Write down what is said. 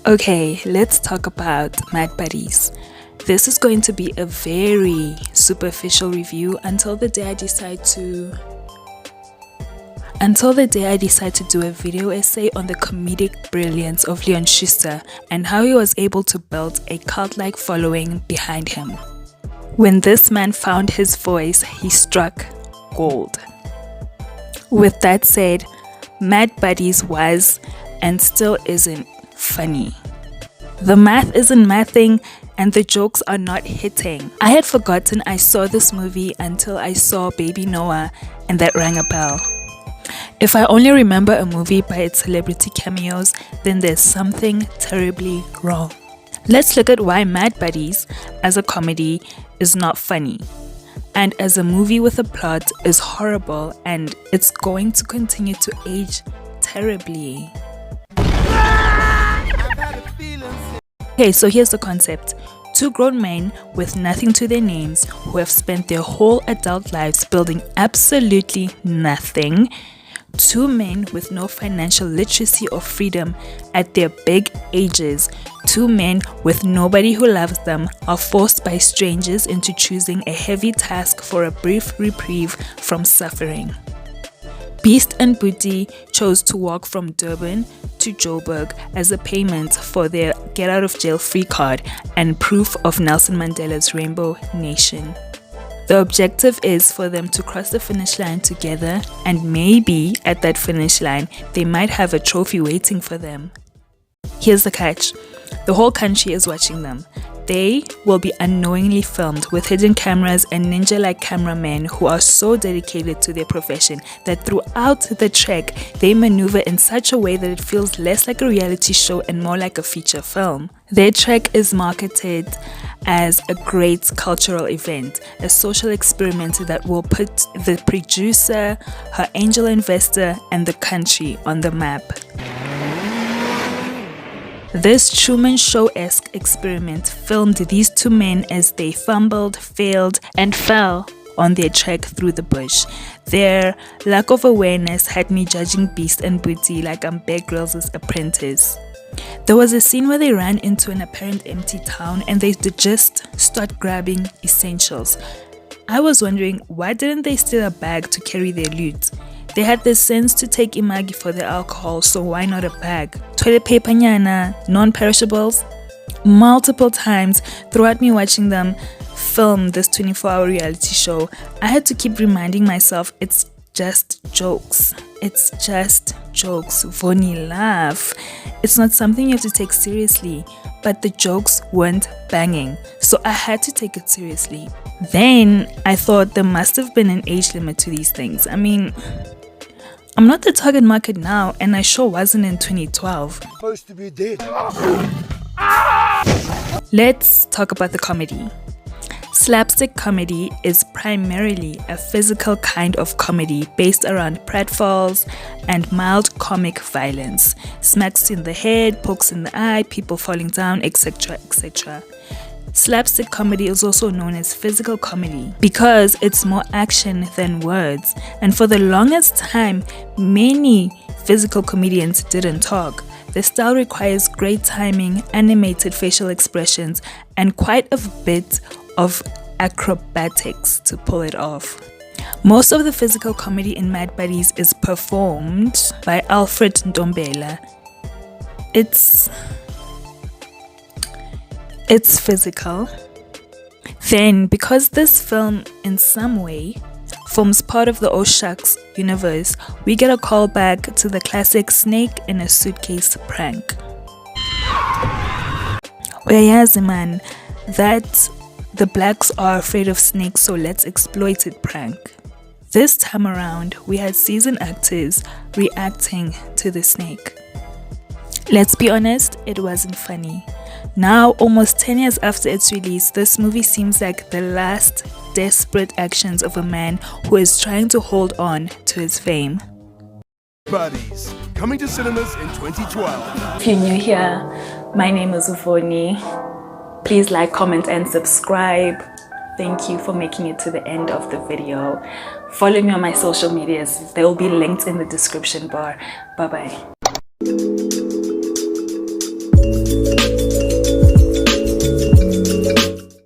Okay, let's talk about Mad Buddies. This is going to be a very superficial review until the day I decide to do a video essay on the comedic brilliance of Leon Schuster and how he was able to build a cult-like following behind him. When this man found his voice, he struck gold. With that said, Mad Buddies was and still isn't funny. The math isn't mathing and the jokes are not hitting. I had forgotten I saw this movie until I saw Baby Noah and that rang a bell. If I only remember a movie by its celebrity cameos, then there's something terribly wrong. Let's look at why Mad Buddies as a comedy is not funny, and as a movie with a plot is horrible and it's going to continue to age terribly. Okay, so here's the concept. Two grown men with nothing to their names who have spent their whole adult lives building absolutely nothing. Two men with no financial literacy or freedom at their big ages. Two men with nobody who loves them are forced by strangers into choosing a heavy task for a brief reprieve from suffering. Beast and Boetie chose to walk from Durban to Joburg as a payment for their get-out-of-jail-free card and proof of Nelson Mandela's Rainbow Nation. The objective is for them to cross the finish line together, and maybe at that finish line, they might have a trophy waiting for them. Here's the catch. The whole country is watching them. They will be unknowingly filmed with hidden cameras and ninja-like cameramen who are so dedicated to their profession that throughout the trek, they maneuver in such a way that it feels less like a reality show and more like a feature film. Their trek is marketed as a great cultural event, a social experiment that will put the producer, her angel investor, and the country on the map. This Truman Show-esque experiment filmed these two men as they fumbled, failed, and fell on their trek through the bush. Their lack of awareness had me judging Beast and Boetie like I'm Bear Grylls' apprentice. There was a scene where they ran into an apparent empty town and they just start grabbing essentials. I was wondering, why didn't they steal a bag to carry their loot? They had the sense to take imagi for their alcohol, so why not a bag? Toilet paper nyana, non-perishables? Multiple times throughout me watching them film this 24-hour reality show, I had to keep reminding myself it's just jokes. It's just jokes. Voni, laugh. It's not something you have to take seriously, but the jokes weren't banging, so I had to take it seriously. Then I thought there must have been an age limit to these things. I mean, I'm not the target market now, and I sure wasn't in 2012. Supposed to be dead. Let's talk about the comedy. Slapstick comedy is primarily a physical kind of comedy based around pratfalls and mild comic violence. Smacks in the head, pokes in the eye, people falling down, etc., etc. Slapstick comedy is also known as physical comedy because it's more action than words, and for the longest time, many physical comedians didn't talk. The style requires great timing, animated facial expressions, and quite a bit of acrobatics to pull it off. Most of the physical comedy in Mad Buddies is performed by Alfred Ntombela. It's physical. Then, because this film in some way forms part of the Oh Shucks universe, we get a call back to the classic snake in a suitcase prank. Uyayazi man, that the blacks are afraid of snakes, so let's exploit it prank. This time around, we had seasoned actors reacting to the snake. Let's be honest, it wasn't funny. Now, almost 10 years after its release, this movie seems like the last desperate actions of a man who is trying to hold on to his fame. Buddies, coming to cinemas in 2012. If you're new here, my name is Uvoni. Please like, comment, and subscribe. Thank you for making it to the end of the video. Follow me on my social medias. They will be linked in the description bar. Bye-bye.